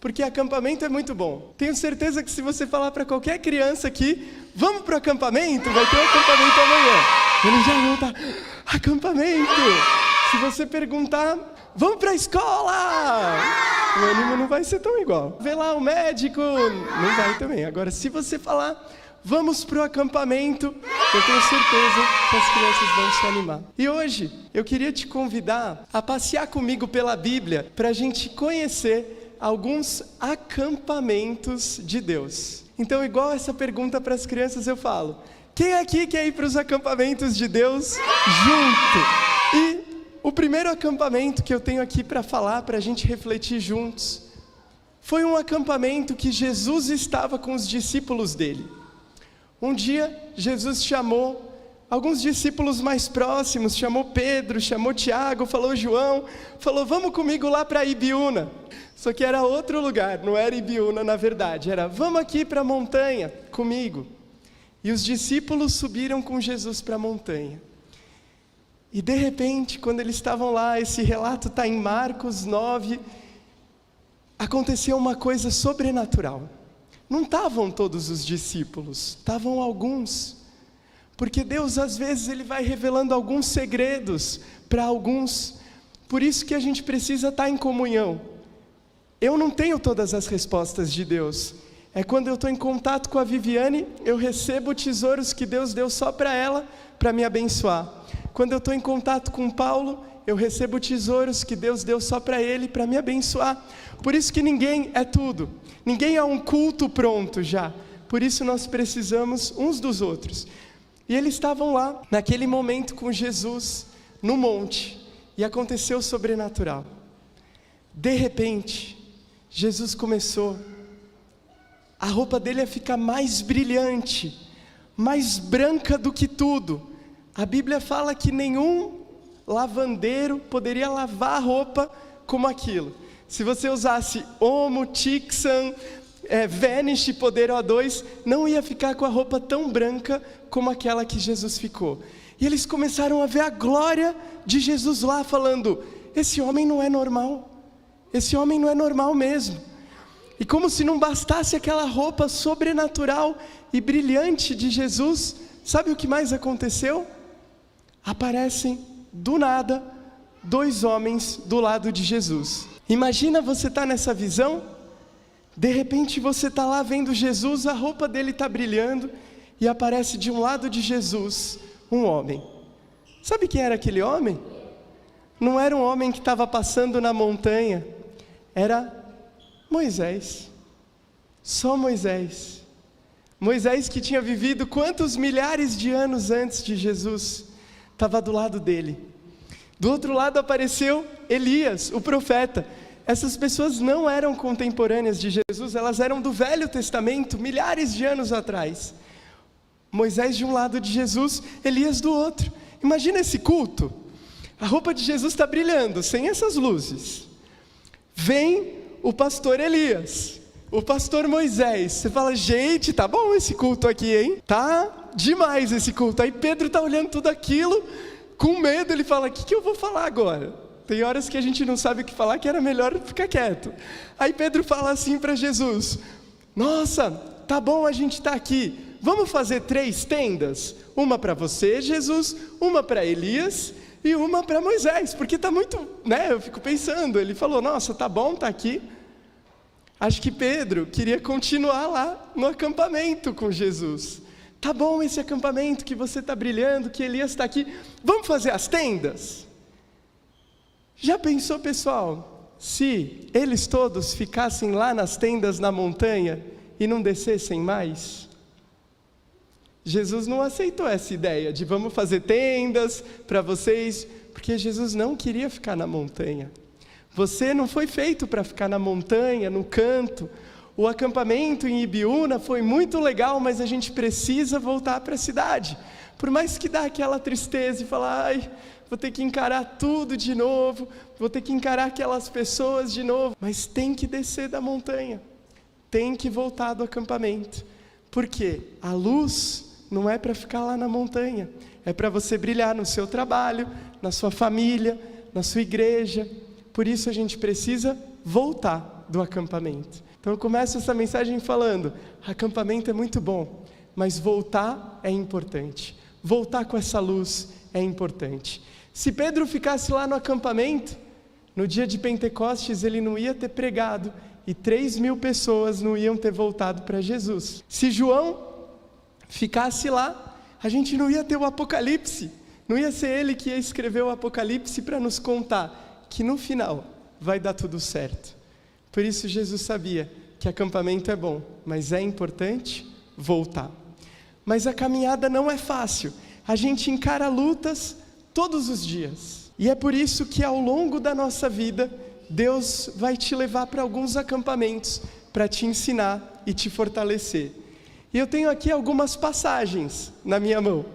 porque acampamento é muito bom. Tenho certeza que se você falar para qualquer criança aqui, vamos para o acampamento, vai ter um acampamento amanhã. Eles já vão estar, acampamento. Se você perguntar, vamos para a escola, o ânimo não vai ser tão igual. Vê lá o médico, não vai também. Agora, se você falar, vamos para o acampamento, eu tenho certeza que as crianças vão se animar. E hoje, eu queria te convidar a passear comigo pela Bíblia, para a gente conhecer alguns acampamentos de Deus. Então, igual essa pergunta para as crianças, eu falo, quem aqui quer ir para os acampamentos de Deus junto? E o primeiro acampamento que eu tenho aqui para falar, para a gente refletir juntos, foi um acampamento que Jesus estava com os discípulos dele. Um dia, Jesus chamou alguns discípulos mais próximos, chamou Pedro, chamou Tiago, falou João, falou, vamos comigo lá para Ibiúna. Só que era outro lugar, não era Ibiúna na verdade, era, vamos aqui para a montanha comigo. E os discípulos subiram com Jesus para a montanha. E de repente, quando eles estavam lá, esse relato está em Marcos 9, aconteceu uma coisa sobrenatural. Não estavam todos os discípulos, estavam alguns. Porque Deus, às vezes, Ele vai revelando alguns segredos para alguns. Por isso que a gente precisa estar em comunhão. Eu não tenho todas as respostas de Deus. É quando eu estou em contato com a Viviane, eu recebo tesouros que Deus deu só para ela, para me abençoar. Quando eu estou em contato com Paulo, eu recebo tesouros que Deus deu só para ele, para me abençoar. Por isso que ninguém é tudo. Ninguém é um culto pronto já. Por isso nós precisamos uns dos outros. E eles estavam lá, naquele momento com Jesus, no monte. E aconteceu o sobrenatural. De repente, Jesus começou, a roupa dele ia ficar mais brilhante, mais branca do que tudo. A Bíblia fala que nenhum lavandeiro poderia lavar a roupa como aquilo. Se você usasse Omo, Tixan, Vanish, Poder O2, não ia ficar com a roupa tão branca como aquela que Jesus ficou. E eles começaram a ver a glória de Jesus lá, falando, esse homem não é normal. Esse homem não é normal mesmo. E como se não bastasse aquela roupa sobrenatural e brilhante de Jesus, sabe o que mais aconteceu? Aparecem, do nada, 2 homens do lado de Jesus. Imagina você estar nessa visão, de repente você está lá vendo Jesus, a roupa dele está brilhando, e aparece de um lado de Jesus, um homem. Sabe quem era aquele homem? Não era um homem que estava passando na montanha, era Moisés, só Moisés. Moisés que tinha vivido quantos milhares de anos antes de Jesus, estava do lado dele. Do outro lado apareceu Elias, o profeta. Essas pessoas não eram contemporâneas de Jesus, elas eram do Velho Testamento, milhares de anos atrás. Moisés de um lado de Jesus, Elias do outro. Imagina esse culto, a roupa de Jesus está brilhando, sem essas luzes. Vem o pastor Elias, o pastor Moisés. Você fala, gente, tá bom esse culto aqui, hein? Tá demais esse culto. Aí Pedro tá olhando tudo aquilo, com medo, ele fala, o que eu vou falar agora? Tem horas que a gente não sabe o que falar, que era melhor ficar quieto. Aí Pedro fala assim para Jesus, nossa, tá bom a gente tá aqui, vamos fazer 3 tendas? Uma para você, Jesus, uma para Elias e uma para Moisés, porque está muito, eu fico pensando, ele falou, nossa, tá bom, tá aqui. Acho que Pedro queria continuar lá no acampamento com Jesus. Tá bom esse acampamento que você está brilhando, que Elias está aqui, vamos fazer as tendas? Já pensou, pessoal, se eles todos ficassem lá nas tendas na montanha e não descessem mais? Jesus não aceitou essa ideia de vamos fazer tendas para vocês, porque Jesus não queria ficar na montanha. Você não foi feito para ficar na montanha, no canto. O acampamento em Ibiúna foi muito legal, mas a gente precisa voltar para a cidade. Por mais que dá aquela tristeza e falar, ai, vou ter que encarar tudo de novo, vou ter que encarar aquelas pessoas de novo. Mas tem que descer da montanha, tem que voltar do acampamento. Por quê? A luz não é para ficar lá na montanha, é para você brilhar no seu trabalho, na sua família, na sua igreja. Por isso a gente precisa voltar. do acampamento. Então eu começo essa mensagem falando, acampamento é muito bom, mas voltar é importante. Voltar com essa luz é importante. Se Pedro ficasse lá no acampamento, no dia de Pentecostes ele não ia ter pregado e 3.000 pessoas não iam ter voltado para Jesus. Se João ficasse lá, a gente não ia ter o Apocalipse, não ia ser ele que ia escrever o Apocalipse para nos contar que no final vai dar tudo certo. Por isso Jesus sabia que acampamento é bom, mas é importante voltar. Mas a caminhada não é fácil, a gente encara lutas todos os dias. E é por isso que ao longo da nossa vida, Deus vai te levar para alguns acampamentos, para te ensinar e te fortalecer. E eu tenho aqui algumas passagens na minha mão.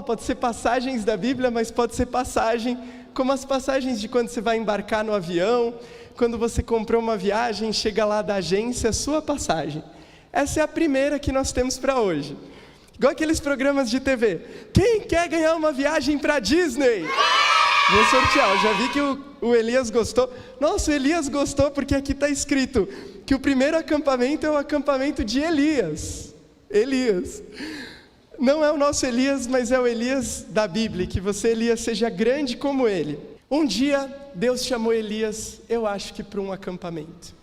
Pode ser passagens da Bíblia, mas pode ser passagem, como as passagens de quando você vai embarcar no avião, quando você comprou uma viagem, chega lá da agência, sua passagem. Essa é a primeira que nós temos para hoje. Igual aqueles programas de TV. Quem quer ganhar uma viagem para Disney? Vou sortear, eu já vi que o Elias gostou. Nossa, o Elias gostou porque aqui está escrito que o primeiro acampamento é o acampamento de Elias. Elias. Não é o nosso Elias, mas é o Elias da Bíblia, que você, Elias, seja grande como ele. Um dia, Deus chamou Elias, eu acho que para um acampamento.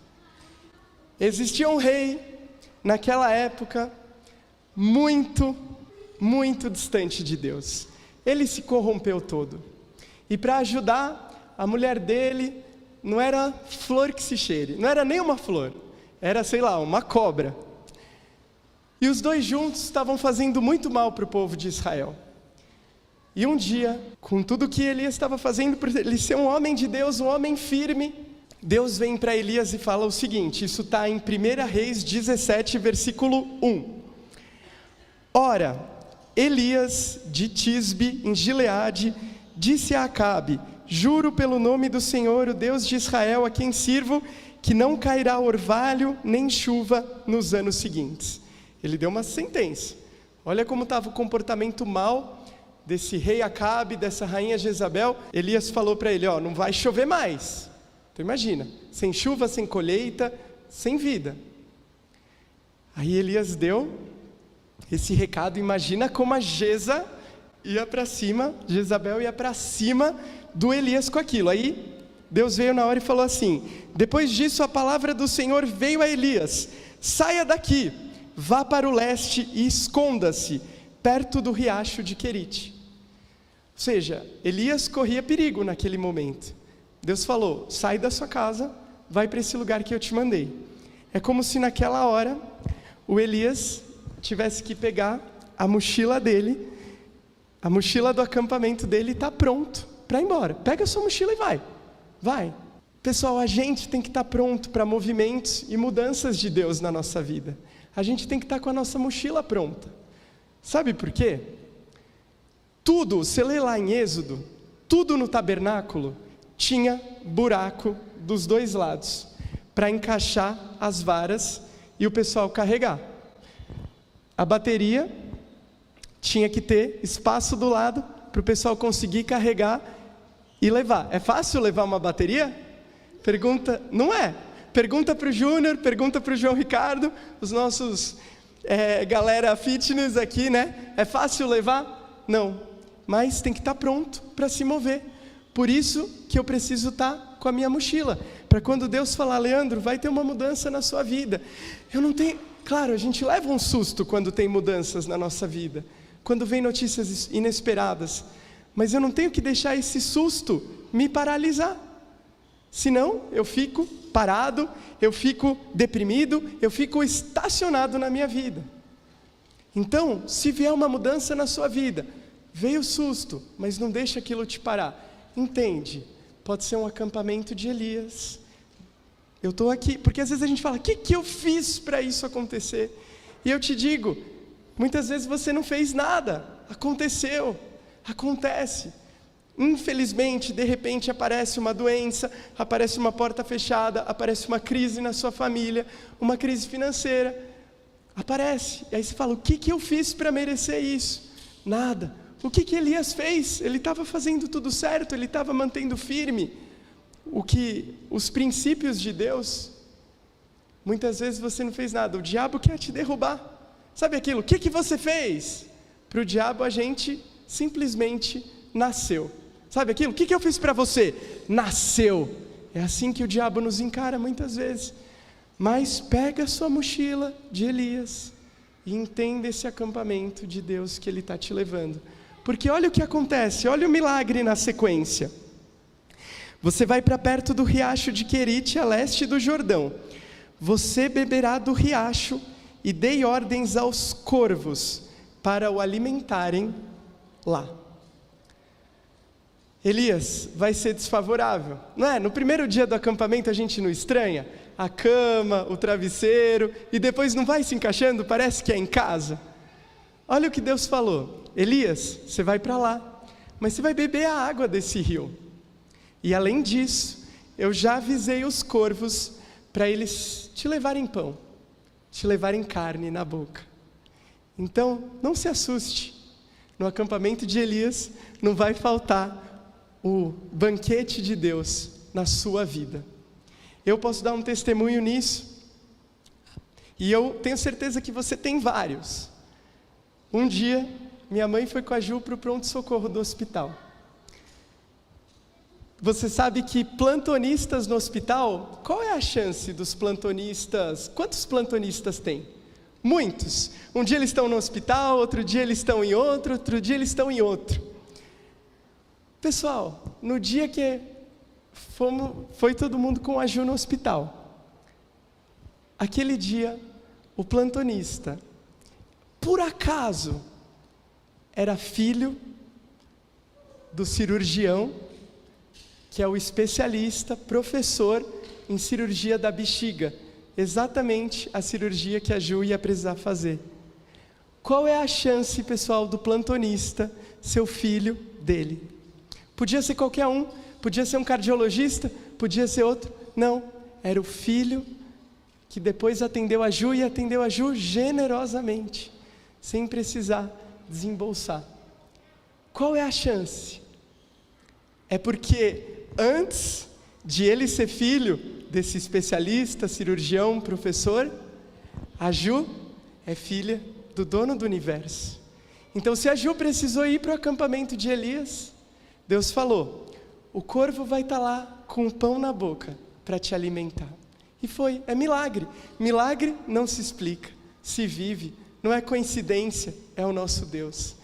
Existia um rei, naquela época, muito, muito distante de Deus. Ele se corrompeu todo. E para ajudar, a mulher dele não era flor que se cheire, não era nem uma flor, era, uma cobra. E os dois juntos estavam fazendo muito mal para o povo de Israel. E um dia, com tudo que Elias estava fazendo, por ele ser um homem de Deus, um homem firme, Deus vem para Elias e fala o seguinte, isso está em 1 Reis 17, versículo 1. Ora, Elias de Tisbe, em Gileade, disse a Acabe, juro pelo nome do Senhor, o Deus de Israel, a quem sirvo, que não cairá orvalho nem chuva nos anos seguintes. Ele deu uma sentença. Olha como estava o comportamento mal desse rei Acabe, dessa rainha Jezabel. Elias falou para ele, não vai chover mais. Então imagina, sem chuva, sem colheita, sem vida. Aí Elias deu esse recado, imagina como a Jezabel ia para cima do Elias com aquilo. Aí Deus veio na hora e falou assim, depois disso a palavra do Senhor veio a Elias, saia daqui, vá para o leste e esconda-se, perto do riacho de Querite. Ou seja, Elias corria perigo naquele momento. Deus falou, sai da sua casa, vai para esse lugar que eu te mandei. É como se naquela hora, o Elias tivesse que pegar a mochila dele, a mochila do acampamento dele está pronto para ir embora. Pega a sua mochila e vai. Pessoal, a gente tem que estar pronto para movimentos e mudanças de Deus na nossa vida. A gente tem que estar com a nossa mochila pronta. Sabe por quê? Tudo, você lê lá em Êxodo, tudo no tabernáculo tinha buraco dos dois lados, para encaixar as varas e o pessoal carregar. A bateria tinha que ter espaço do lado, para o pessoal conseguir carregar e levar. É fácil levar uma bateria? Pergunta, não é? Pergunta para o Júnior, pergunta para o João Ricardo, os nossos galera fitness aqui, né? É fácil levar? Não, mas tem que estar pronto para se mover. Por isso que eu preciso estar com a minha mochila, para quando Deus falar, Leandro, vai ter uma mudança na sua vida. Eu não tenho, claro, a gente leva um susto quando tem mudanças na nossa vida, quando vem notícias inesperadas, mas eu não tenho que deixar esse susto me paralisar. Senão eu fico parado, eu fico deprimido, eu fico estacionado na minha vida. Então, se vier uma mudança na sua vida, veio susto, mas não deixa aquilo te parar. Entende? Pode ser um acampamento de Elias. Eu estou aqui, porque às vezes a gente fala, o que eu fiz para isso acontecer? E eu te digo, muitas vezes você não fez nada, aconteceu, acontece. Infelizmente, de repente aparece uma doença, aparece uma porta fechada, aparece uma crise na sua família, uma crise financeira, aparece. E aí você fala, o que eu fiz para merecer isso? Nada. O que Elias fez? Ele estava fazendo tudo certo, ele estava mantendo firme os princípios de Deus. Muitas vezes você não fez nada, o diabo quer te derrubar. Sabe aquilo? O que você fez? Para o diabo a gente simplesmente nasceu. Sabe aquilo? O que eu fiz para você? Nasceu. É assim que o diabo nos encara muitas vezes. Mas pega a sua mochila de Elias e entenda esse acampamento de Deus que Ele está te levando. Porque olha o que acontece, olha o milagre na sequência. Você vai para perto do riacho de Querite, a leste do Jordão. Você beberá do riacho e dei ordens aos corvos para o alimentarem lá. Elias, vai ser desfavorável, não é? No primeiro dia do acampamento a gente não estranha? A cama, o travesseiro, e depois não vai se encaixando, parece que é em casa. Olha o que Deus falou: Elias, você vai para lá, mas você vai beber a água desse rio. E além disso, eu já avisei os corvos para eles te levarem pão, te levarem carne na boca. Então, não se assuste, no acampamento de Elias não vai faltar o banquete de Deus na sua vida. Eu posso dar um testemunho nisso, e eu tenho certeza que você tem vários. Um dia, minha mãe foi com a Ju para o pronto-socorro do hospital. Você sabe que plantonistas no hospital, qual é a chance dos plantonistas? Quantos plantonistas tem? Muitos. Um dia eles estão no hospital, outro dia eles estão em outro dia eles estão em outro. Pessoal, no dia que foi todo mundo com a Ju no hospital, aquele dia, o plantonista, por acaso, era filho do cirurgião, que é o especialista, professor em cirurgia da bexiga, exatamente a cirurgia que a Ju ia precisar fazer. Qual é a chance, pessoal, do plantonista ser o filho dele? Podia ser qualquer um, podia ser um cardiologista, podia ser outro. Não, era o filho que depois atendeu a Ju e atendeu a Ju generosamente, sem precisar desembolsar. Qual é a chance? É porque antes de ele ser filho desse especialista, cirurgião, professor, a Ju é filha do dono do universo. Então, se a Ju precisou ir para o acampamento de Elias, Deus falou: o corvo vai estar lá com o pão na boca para te alimentar. E foi, é milagre. Milagre não se explica, se vive, não é coincidência, é o nosso Deus.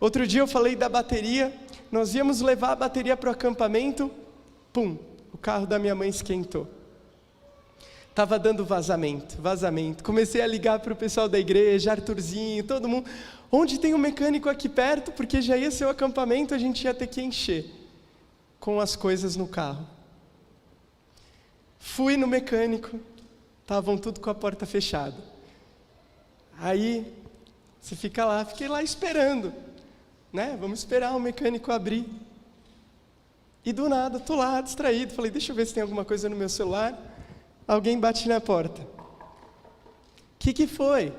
Outro dia eu falei da bateria, nós íamos levar a bateria para o acampamento, pum, o carro da minha mãe esquentou. Estava dando vazamento. Comecei a ligar para o pessoal da igreja, Arthurzinho, todo mundo. Onde tem um mecânico aqui perto? Porque já ia ser o acampamento, a gente ia ter que encher com as coisas no carro. Fui no mecânico, estavam tudo com a porta fechada. Aí, você fica lá, fiquei lá esperando, né? Vamos esperar o mecânico abrir. E do nada, estou lá distraído, falei, deixa eu ver se tem alguma coisa no meu celular. Alguém bate na porta. O que foi?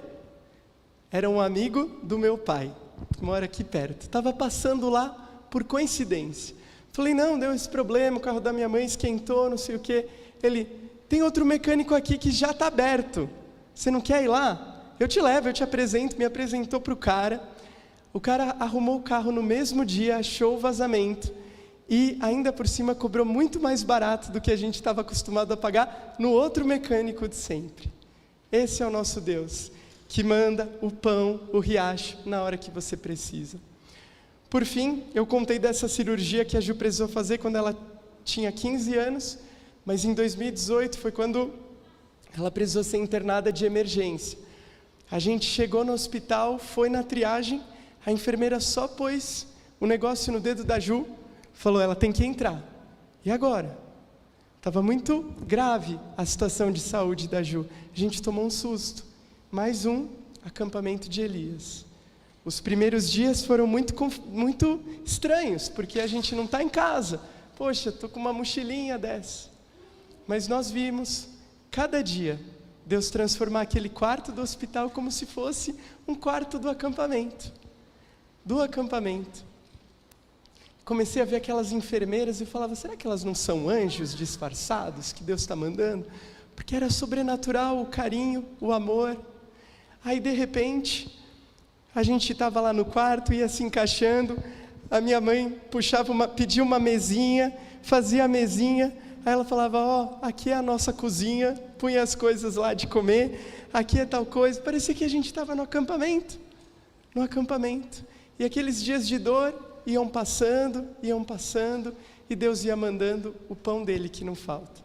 Era um amigo do meu pai, que mora aqui perto. Estava passando lá por coincidência. Falei, não, deu esse problema, o carro da minha mãe esquentou, não sei o quê. Ele, tem outro mecânico aqui que já está aberto. Você não quer ir lá? Eu te levo, eu te apresento. Me apresentou para o cara. O cara arrumou o carro no mesmo dia, achou o vazamento. E ainda por cima cobrou muito mais barato do que a gente estava acostumado a pagar no outro mecânico de sempre. Esse é o nosso Deus, que manda o pão, o riacho, na hora que você precisa. Por fim, eu contei dessa cirurgia que a Ju precisou fazer quando ela tinha 15 anos, mas em 2018 foi quando ela precisou ser internada de emergência. A gente chegou no hospital, foi na triagem, a enfermeira só pôs o negócio no dedo da Ju, falou, ela tem que entrar. E agora? Estava muito grave a situação de saúde da Ju. A gente tomou um susto. Mais um acampamento de Elias. Os primeiros dias foram muito estranhos, porque a gente não está em casa. Poxa, estou com uma mochilinha dessa. Mas nós vimos, cada dia, Deus transformar aquele quarto do hospital como se fosse um quarto do acampamento. Do acampamento. Comecei a ver aquelas enfermeiras e falava, será que elas não são anjos disfarçados que Deus está mandando? porque era sobrenatural o carinho, o amor. Aí de repente, a gente estava lá no quarto, ia se encaixando, a minha mãe pedia uma mesinha, fazia a mesinha, aí ela falava, ó, aqui é a nossa cozinha, punha as coisas lá de comer, aqui é tal coisa. Parecia que a gente estava no acampamento. E aqueles dias de dor iam passando, e Deus ia mandando o pão dele que não falta.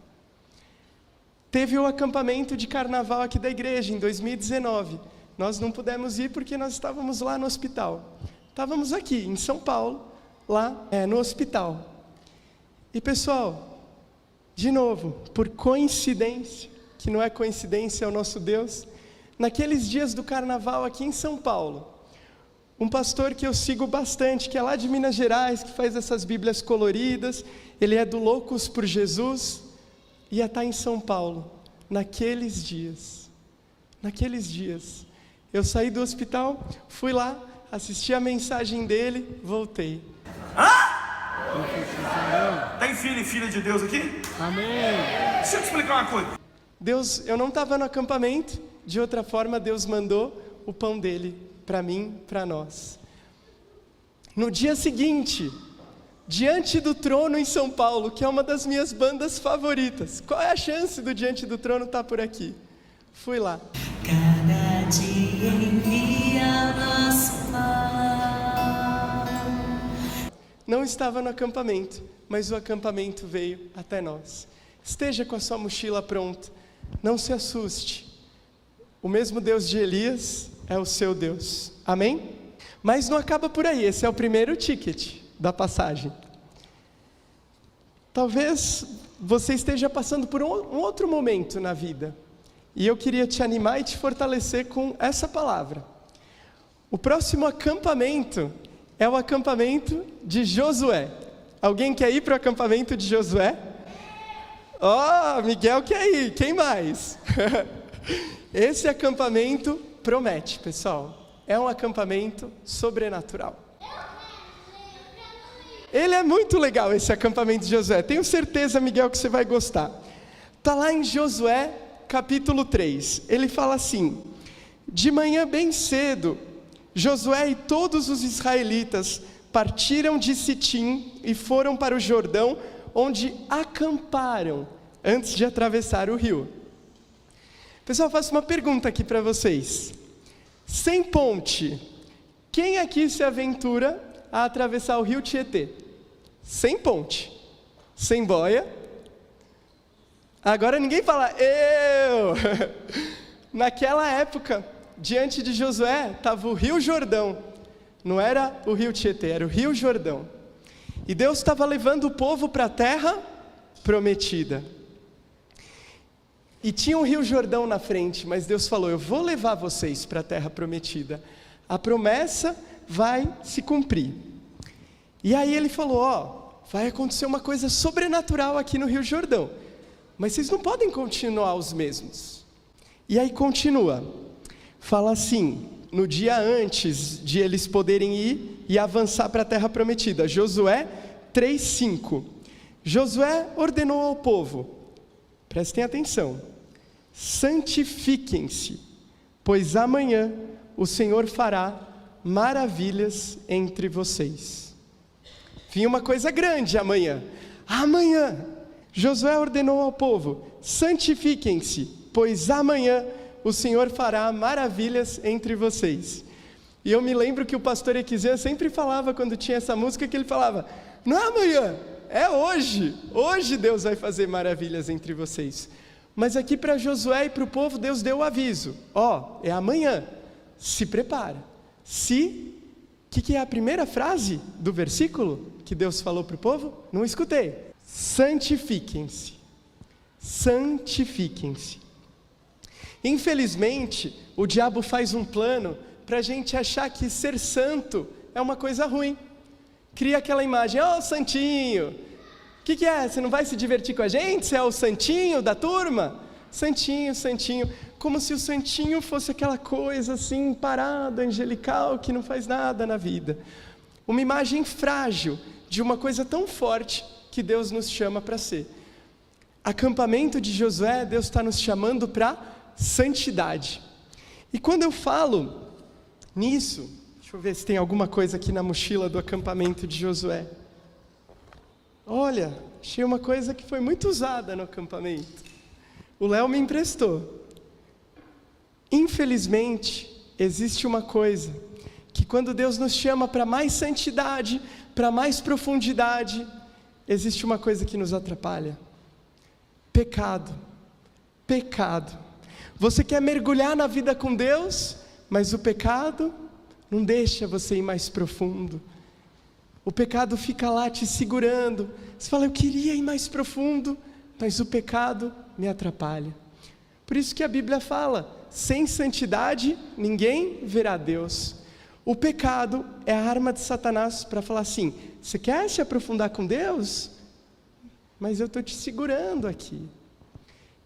Teve o acampamento de carnaval aqui da igreja, em 2019. Nós não pudemos ir porque nós estávamos lá no hospital. Estávamos aqui, em São Paulo, lá no hospital. E pessoal, de novo, por coincidência, que não é coincidência, é o nosso Deus, naqueles dias do carnaval aqui em São Paulo, um pastor que eu sigo bastante, que é lá de Minas Gerais, que faz essas bíblias coloridas, ele é do Loucos por Jesus, ia estar em São Paulo, naqueles dias. Eu saí do hospital, fui lá, assisti a mensagem dele, voltei. Tem filho e filha de Deus aqui? Amém. Deixa eu te explicar uma coisa. Deus, eu não estava no acampamento, de outra forma Deus mandou o pão dele para mim, para nós. No dia seguinte, Diante do Trono em São Paulo, que é uma das minhas bandas favoritas. Qual é a chance do Diante do Trono estar por aqui? Fui lá. Cada dia envia nosso pão. Não estava no acampamento, mas o acampamento veio até nós. Esteja com a sua mochila pronta, não se assuste. O mesmo Deus de Elias é o seu Deus, amém? Mas não acaba por aí, esse é o primeiro ticket da passagem. Talvez você esteja passando por um outro momento na vida, e eu queria te animar e te fortalecer com essa palavra. O próximo acampamento é o acampamento de Josué. Alguém quer ir para o acampamento de Josué? Miguel quer ir, quem mais? Esse acampamento promete, pessoal. É um acampamento sobrenatural. Ele é muito legal, esse acampamento de Josué. Tenho certeza, Miguel, que você vai gostar. Está lá em Josué, capítulo 3. Ele fala assim: de manhã bem cedo, Josué e todos os israelitas partiram de Sitim e foram para o Jordão, onde acamparam antes de atravessar o rio. Pessoal, eu faço uma pergunta aqui para vocês. Sem ponte, quem aqui se aventura a atravessar o rio Tietê? Sem ponte, sem boia. Agora ninguém fala, eu! Naquela época, diante de Josué, estava o rio Jordão. Não era o rio Tietê, era o rio Jordão. E Deus estava levando o povo para a terra prometida. E tinha um rio Jordão na frente, mas Deus falou, eu vou levar vocês para a terra prometida. A promessa vai se cumprir. E aí ele falou, vai acontecer uma coisa sobrenatural aqui no rio Jordão. Mas vocês não podem continuar os mesmos. E aí continua. Fala assim, no dia antes de eles poderem ir e avançar para a terra prometida. Josué 3:5. Josué ordenou ao povo, prestem atenção, santifiquem-se, pois amanhã o Senhor fará maravilhas entre vocês. Vinha uma coisa grande amanhã. Amanhã, Josué ordenou ao povo, santifiquem-se, pois amanhã o Senhor fará maravilhas entre vocês. E eu me lembro que o pastor Equizan sempre falava, quando tinha essa música, que ele falava, não é amanhã, é hoje. Hoje Deus vai fazer maravilhas entre vocês. Mas aqui para Josué e para o povo, Deus deu o aviso. É amanhã. Se prepara. O que é a primeira frase do versículo que Deus falou para o povo? Não escutei. Santifiquem-se. Santifiquem-se. Infelizmente, o diabo faz um plano para a gente achar que ser santo é uma coisa ruim. Cria aquela imagem, santinho. O que é? Você não vai se divertir com a gente? Você é o santinho da turma? Santinho, santinho. Como se o santinho fosse aquela coisa assim, parada, angelical, que não faz nada na vida. Uma imagem frágil de uma coisa tão forte que Deus nos chama para ser. acampamento de Josué, Deus está nos chamando para santidade. E quando eu falo nisso, deixa eu ver se tem alguma coisa aqui na mochila do acampamento de Josué. Olha, achei uma coisa que foi muito usada no acampamento. O Léo me emprestou. Infelizmente, existe uma coisa, que quando Deus nos chama para mais santidade, para mais profundidade, existe uma coisa que nos atrapalha. Pecado. Pecado. Você quer mergulhar na vida com Deus, mas o pecado não deixa você ir mais profundo. O pecado fica lá te segurando. Você fala, eu queria ir mais profundo, mas o pecado me atrapalha. Por isso que a Bíblia fala, sem santidade ninguém verá Deus. O pecado é a arma de Satanás para falar assim, você quer se aprofundar com Deus? Mas eu estou te segurando aqui.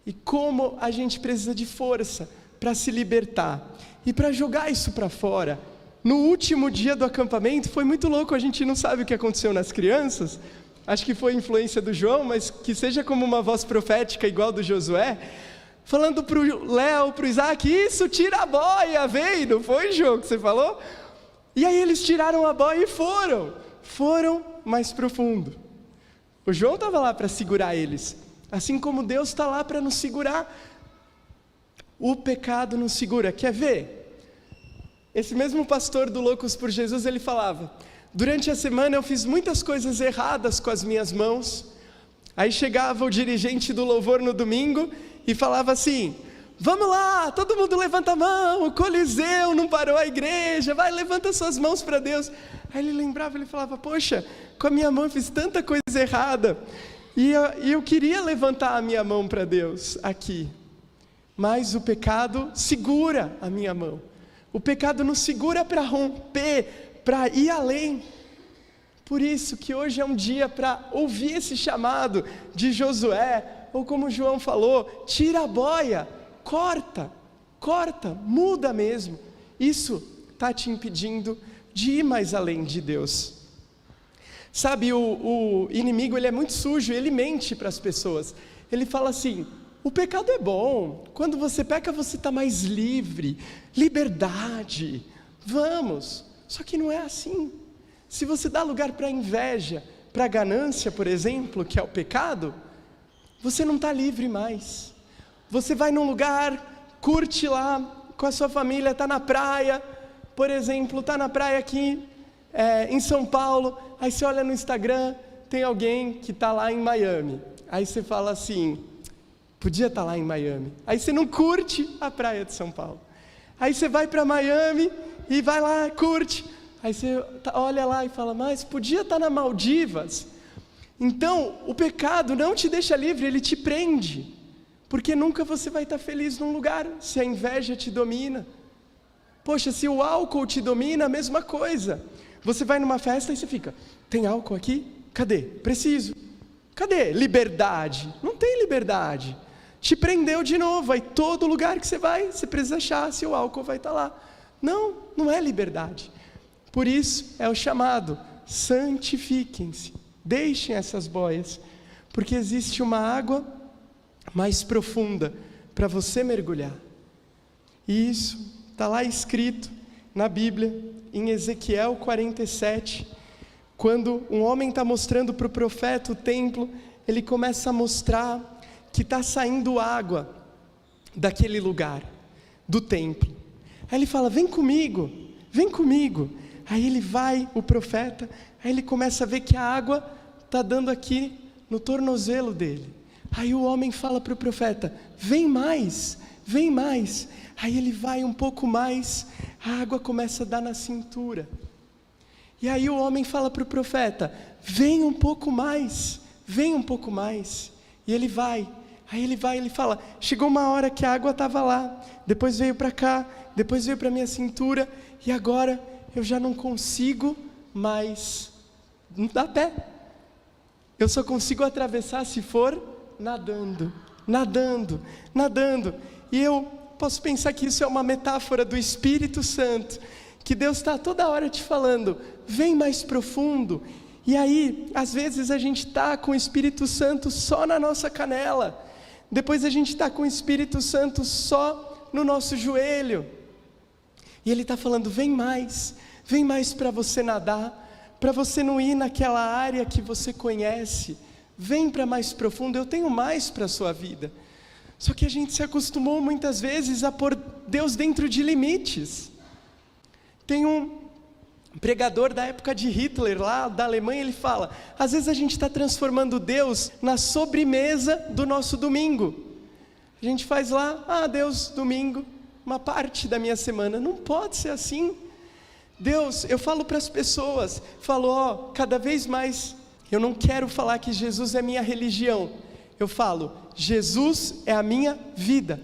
E como a gente precisa de força para se libertar e para jogar isso para fora. No último dia do acampamento, foi muito louco, a gente não sabe o que aconteceu nas crianças, acho que foi influência do João, mas que seja como uma voz profética igual do Josué, falando para o Léo, para o Isaac, isso, tira a boia, vem, não foi, João, que você falou? E aí eles tiraram a boia e foram mais profundo. O João estava lá para segurar eles, assim como Deus está lá para nos segurar. O pecado nos segura, quer ver? Esse mesmo pastor do Loucos por Jesus, ele falava, durante a semana eu fiz muitas coisas erradas com as minhas mãos, aí chegava o dirigente do louvor no domingo e falava assim, vamos lá, todo mundo levanta a mão, o Coliseu não parou a igreja, vai, levanta suas mãos para Deus. Aí ele lembrava, ele falava, poxa, com a minha mão eu fiz tanta coisa errada, e eu queria levantar a minha mão para Deus aqui, mas o pecado segura a minha mão. O pecado nos segura para romper, para ir além. Por isso que hoje é um dia para ouvir esse chamado de Josué, ou como João falou, tira a boia, corta, muda mesmo. Isso está te impedindo de ir mais além de Deus. Sabe, o inimigo ele é muito sujo, ele mente para as pessoas. Ele fala assim, o pecado é bom, quando você peca você está mais livre, liberdade, vamos. Só que não é assim. Se você dá lugar para a inveja, para a ganância, por exemplo, que é o pecado, você não está livre mais. Você vai num lugar, curte lá com a sua família, está na praia, por exemplo, está na praia aqui em São Paulo, aí você olha no Instagram, tem alguém que está lá em Miami, aí você fala assim, podia estar lá em Miami, aí você não curte a praia de São Paulo, aí você vai para Miami e vai lá, curte, aí você olha lá e fala, mas podia estar na Maldivas. Então o pecado não te deixa livre, ele te prende, porque nunca você vai estar feliz num lugar, se a inveja te domina. Poxa, se o álcool te domina, a mesma coisa. Você vai numa festa e você fica, tem álcool aqui? Cadê? Preciso. Cadê? Liberdade. Não tem liberdade. Te prendeu de novo, aí todo lugar que você vai, você precisa achar se o álcool vai estar lá. Não é liberdade. Por isso é o chamado, santifiquem-se, deixem essas boias, porque existe uma água mais profunda para você mergulhar. E isso está lá escrito na Bíblia, em Ezequiel 47, quando um homem está mostrando para o profeta o templo, ele começa a mostrar que está saindo água daquele lugar, do templo. Aí ele fala, vem comigo. Aí ele vai, o profeta, aí ele começa a ver que a água está dando aqui no tornozelo dele. Aí o homem fala para o profeta, vem mais. Aí ele vai um pouco mais, a água começa a dar na cintura. E aí o homem fala para o profeta, vem um pouco mais. E ele vai, ele fala, chegou uma hora que a água estava lá, depois veio para cá, depois veio para minha cintura, e agora eu já não consigo mais dar pé. Eu só consigo atravessar se for nadando. E eu posso pensar que isso é uma metáfora do Espírito Santo, que Deus está toda hora te falando, vem mais profundo, E aí, às vezes a gente está com o Espírito Santo só na nossa canela, depois a gente está com o Espírito Santo só no nosso joelho, e Ele está falando, vem mais para você nadar, para você não ir naquela área que você conhece, vem para mais profundo, eu tenho mais para a sua vida. Só que a gente se acostumou muitas vezes a pôr Deus dentro de limites. Tem um pregador da época de Hitler, lá da Alemanha, ele fala, às vezes a gente está transformando Deus na sobremesa do nosso domingo. A gente faz lá, Deus, domingo, uma parte da minha semana. Não pode ser assim. Deus, eu falo para as pessoas, falo, cada vez mais, eu não quero falar que Jesus é minha religião. Eu falo, Jesus é a minha vida.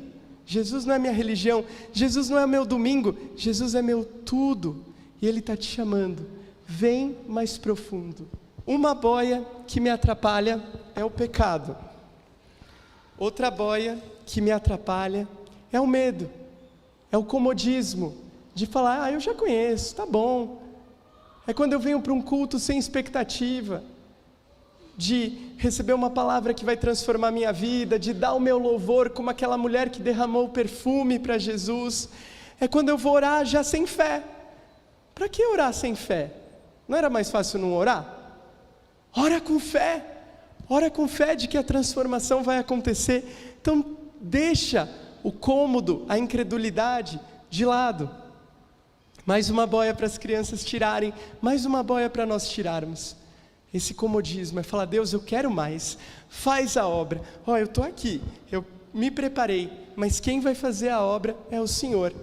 Jesus não é minha religião, Jesus não é meu domingo, Jesus é meu tudo. E Ele está te chamando, vem mais profundo. Uma boia que me atrapalha é o pecado. Outra boia que me atrapalha é o medo, é o comodismo, de falar, eu já conheço, tá bom. É quando eu venho para um culto sem expectativa, de receber uma palavra que vai transformar a minha vida, de dar o meu louvor como aquela mulher que derramou o perfume para Jesus. É quando eu vou orar já sem fé. Para que orar sem fé? Não era mais fácil não orar? Ora com fé de que a transformação vai acontecer. Então deixa o cômodo, a incredulidade de lado. Mais uma boia para as crianças tirarem, mais uma boia para nós tirarmos. Esse comodismo é falar, Deus, eu quero mais, faz a obra. Eu estou aqui, eu me preparei, mas quem vai fazer a obra é o Senhor.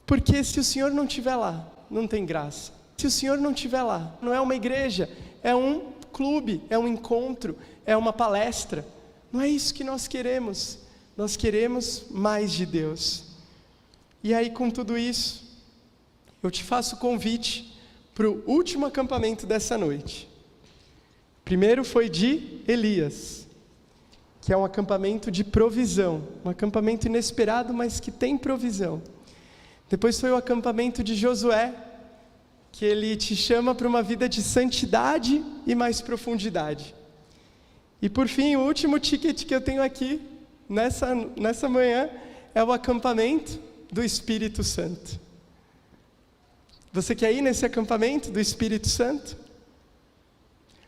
Porque se o Senhor não estiver lá, não tem graça. Se o Senhor não estiver lá, não é uma igreja, é um clube, é um encontro, é uma palestra. Não é isso que nós queremos. Nós queremos mais de Deus. E aí, com tudo isso, eu te faço o convite para o último acampamento dessa noite. Primeiro foi de Elias, que é um acampamento de provisão, um acampamento inesperado, mas que tem provisão. Depois foi o acampamento de Josué, que ele te chama para uma vida de santidade e mais profundidade. E por fim, o último ticket que eu tenho aqui, nessa manhã, é o acampamento do Espírito Santo. Você quer ir nesse acampamento do Espírito Santo?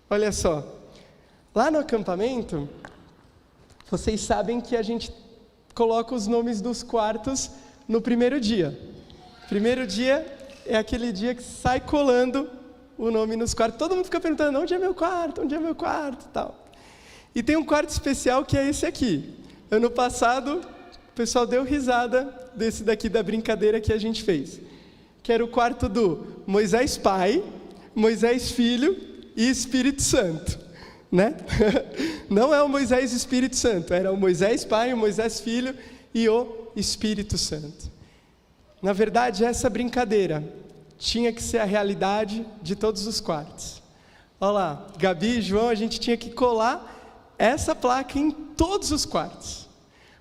Olha só, lá no acampamento, vocês sabem que a gente coloca os nomes dos quartos no primeiro dia. Primeiro dia é aquele dia que sai colando o nome nos quartos. Todo mundo fica perguntando, onde é meu quarto? Onde é meu quarto? Tal. E tem um quarto especial que é esse aqui. Ano passado, o pessoal deu risada desse daqui da brincadeira que a gente fez. Que era o quarto do Moisés Pai, Moisés Filho e Espírito Santo. Né? Não é o Moisés Espírito Santo, era o Moisés Pai, o Moisés Filho e o Espírito Santo. Na verdade, essa brincadeira tinha que ser a realidade de todos os quartos. Olha lá, Gabi e João, a gente tinha que colar essa placa em todos os quartos.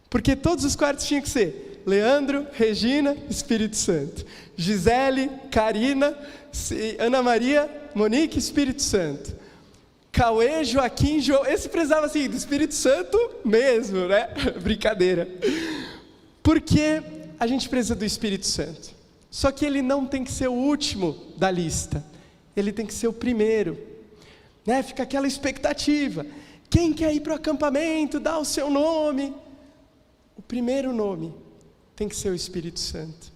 Porque todos os quartos tinham que ser Leandro, Regina, Espírito Santo. Gisele, Karina, Ana Maria, Monique, Espírito Santo. Cauê, Joaquim, João. Esse precisava assim, do Espírito Santo mesmo, né? Brincadeira. Porque a gente precisa do Espírito Santo. Só que ele não tem que ser o último da lista. Ele tem que ser o primeiro. Né? Fica aquela expectativa. Quem quer ir para o acampamento, dá o seu nome. O primeiro nome tem que ser o Espírito Santo.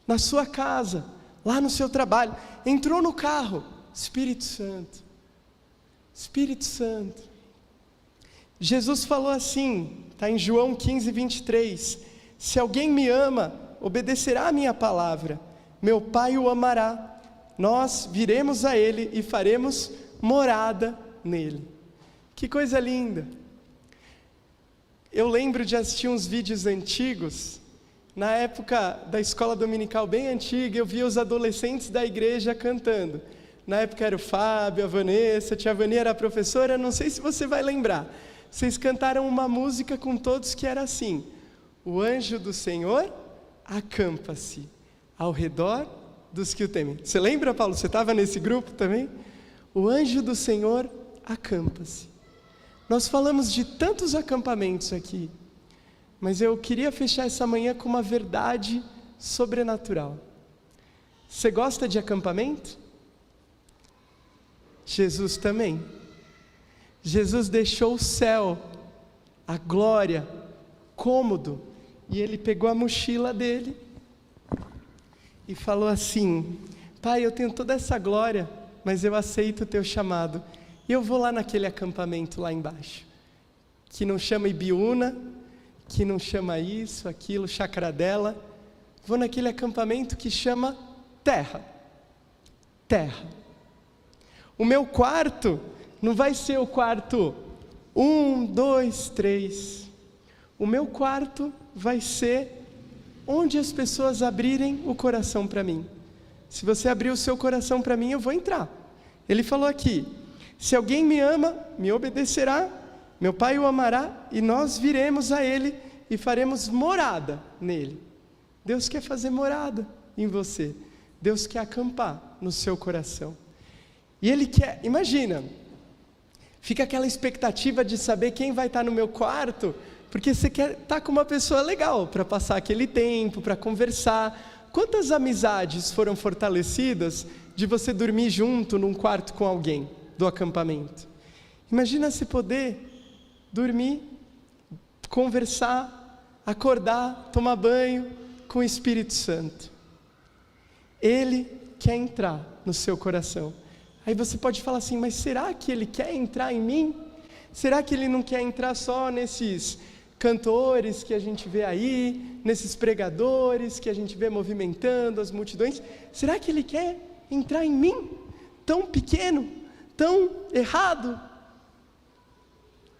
Na sua casa, lá no seu trabalho, entrou no carro, Espírito Santo. Espírito Santo. Jesus falou assim, está em João 15, 23. Se alguém me ama, obedecerá a minha palavra. Meu Pai o amará. Nós viremos a Ele e faremos morada nele. Que coisa linda. Eu lembro de assistir uns vídeos antigos. Na época da escola dominical bem antiga, eu via os adolescentes da igreja cantando. Na época era o Fábio, a Vanessa, a tia Vani era a professora, não sei se você vai lembrar. Vocês cantaram uma música com todos que era assim: o anjo do Senhor acampa-se ao redor dos que o temem. Você lembra, Paulo? Você estava nesse grupo também? O anjo do Senhor acampa-se. Nós falamos de tantos acampamentos aqui, mas eu queria fechar essa manhã com uma verdade sobrenatural. Você gosta de acampamento? Jesus também. Jesus deixou o céu, a glória, cômodo, e ele pegou a mochila dele e falou assim: Pai, eu tenho toda essa glória, mas eu aceito o teu chamado, e eu vou lá naquele acampamento lá embaixo, que não chama Ibiúna, que não chama isso, aquilo, chácara dela. Vou naquele acampamento que chama terra. Terra. O meu quarto não vai ser o quarto 1, 2, 3. O meu quarto vai ser onde as pessoas abrirem o coração para mim. Se você abrir o seu coração para mim, eu vou entrar. Ele falou aqui: se alguém me ama, me obedecerá, meu Pai o amará, e nós viremos a Ele e faremos morada nele. Deus quer fazer morada em você. Deus quer acampar no seu coração. E Ele quer, imagina, fica aquela expectativa de saber quem vai estar no meu quarto, porque você quer estar com uma pessoa legal, para passar aquele tempo, para conversar. Quantas amizades foram fortalecidas de você dormir junto num quarto com alguém do acampamento? Imagina se poder dormir, conversar, acordar, tomar banho com o Espírito Santo. Ele quer entrar no seu coração. Aí você pode falar assim: mas será que Ele quer entrar em mim? Será que Ele não quer entrar só nesses cantores que a gente vê aí, nesses pregadores que a gente vê movimentando as multidões? Será que Ele quer entrar em mim? Tão pequeno, tão errado?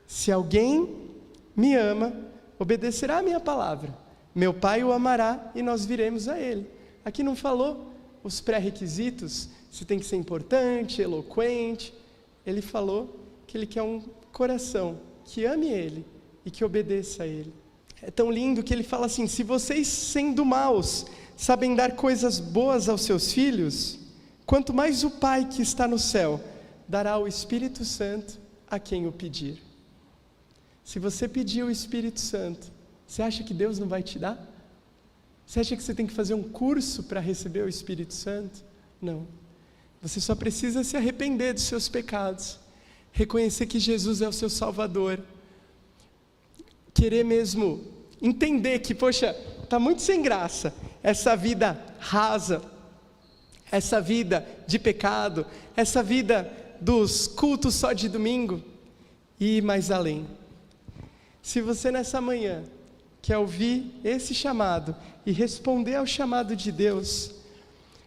Se alguém me ama, obedecerá a minha palavra. Meu Pai o amará e nós viremos a Ele. Aqui não falou os pré-requisitos, se tem que ser importante, eloquente. Ele falou que Ele quer um coração que ame Ele e que obedeça a Ele. É tão lindo que Ele fala assim: se vocês, sendo maus, sabem dar coisas boas aos seus filhos, quanto mais o Pai que está no céu dará o Espírito Santo a quem o pedir. Se você pedir o Espírito Santo, você acha que Deus não vai te dar? Você acha que você tem que fazer um curso para receber o Espírito Santo? Não. Você só precisa se arrepender dos seus pecados, reconhecer que Jesus é o seu Salvador, querer mesmo entender que, poxa, está muito sem graça essa vida rasa, essa vida de pecado, essa vida dos cultos só de domingo, e ir mais além. Se você nessa manhã quer ouvir esse chamado e responder ao chamado de Deus,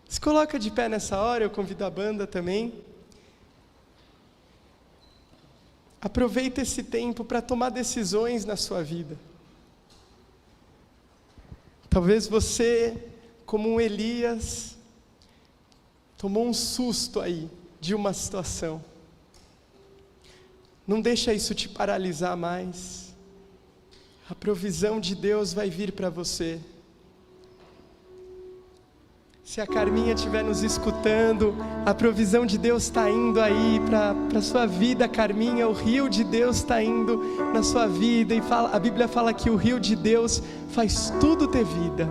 se coloca de pé nessa hora. Eu convido a banda também. Aproveita esse tempo para tomar decisões na sua vida. Talvez você, como um Elias, tomou um susto aí de uma situação. Não deixa isso te paralisar mais. A provisão de Deus vai vir para você. Se a Carminha estiver nos escutando, a provisão de Deus está indo aí para a sua vida, Carminha. O rio de Deus está indo na sua vida. E a Bíblia fala que o rio de Deus faz tudo ter vida.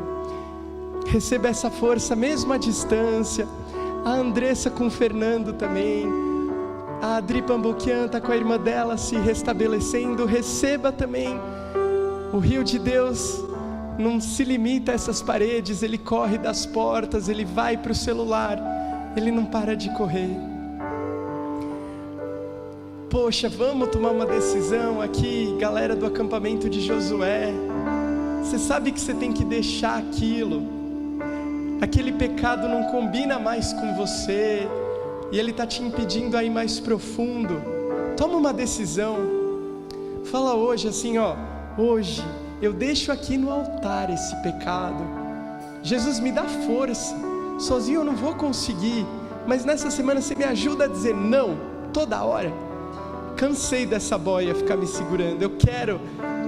Receba essa força mesmo à distância. A Andressa com o Fernando também. A Adri Pambuquian está com a irmã dela se restabelecendo. Receba também. O rio de Deus não se limita a essas paredes, Ele corre das portas, Ele vai para o celular, Ele não para de correr. Poxa, vamos tomar uma decisão aqui, galera do acampamento de Josué. Você sabe que você tem que deixar aquilo, aquele pecado não combina mais com você, e ele está te impedindo a ir mais profundo. Toma uma decisão, fala hoje assim, ó: hoje eu deixo aqui no altar esse pecado. Jesus, me dá força. Sozinho eu não vou conseguir, mas nessa semana você me ajuda a dizer não, toda hora. Cansei dessa boia ficar me segurando. Eu quero,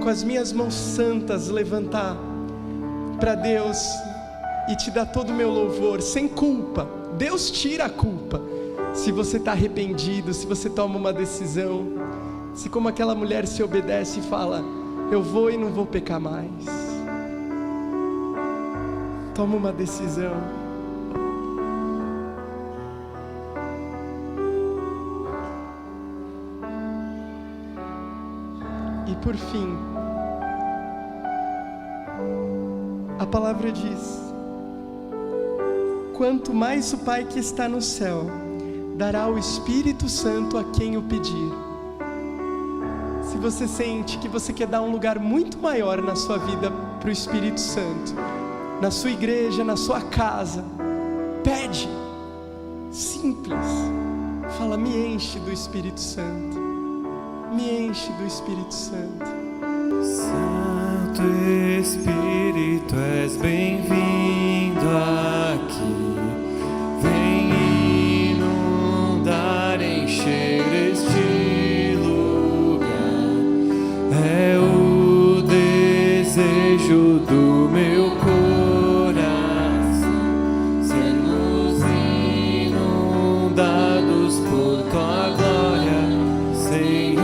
com as minhas mãos santas, levantar para Deus e te dar todo o meu louvor, sem culpa. Deus tira a culpa. Se você está arrependido, se você toma uma decisão, se como aquela mulher se obedece e fala, eu vou e não vou pecar mais. Toma uma decisão. E por fim, a palavra diz: quanto mais o Pai que está no céu dará o Espírito Santo a quem o pedir. Se você sente que você quer dar um lugar muito maior na sua vida para o Espírito Santo, na sua igreja, na sua casa, pede, simples, fala, me enche do Espírito Santo, me enche do Espírito Santo. Santo Espírito, és bem-vindo aqui, vem inundar, encher este lugar, é o desejo do meu coração, sermos inundados por tua glória, Senhor.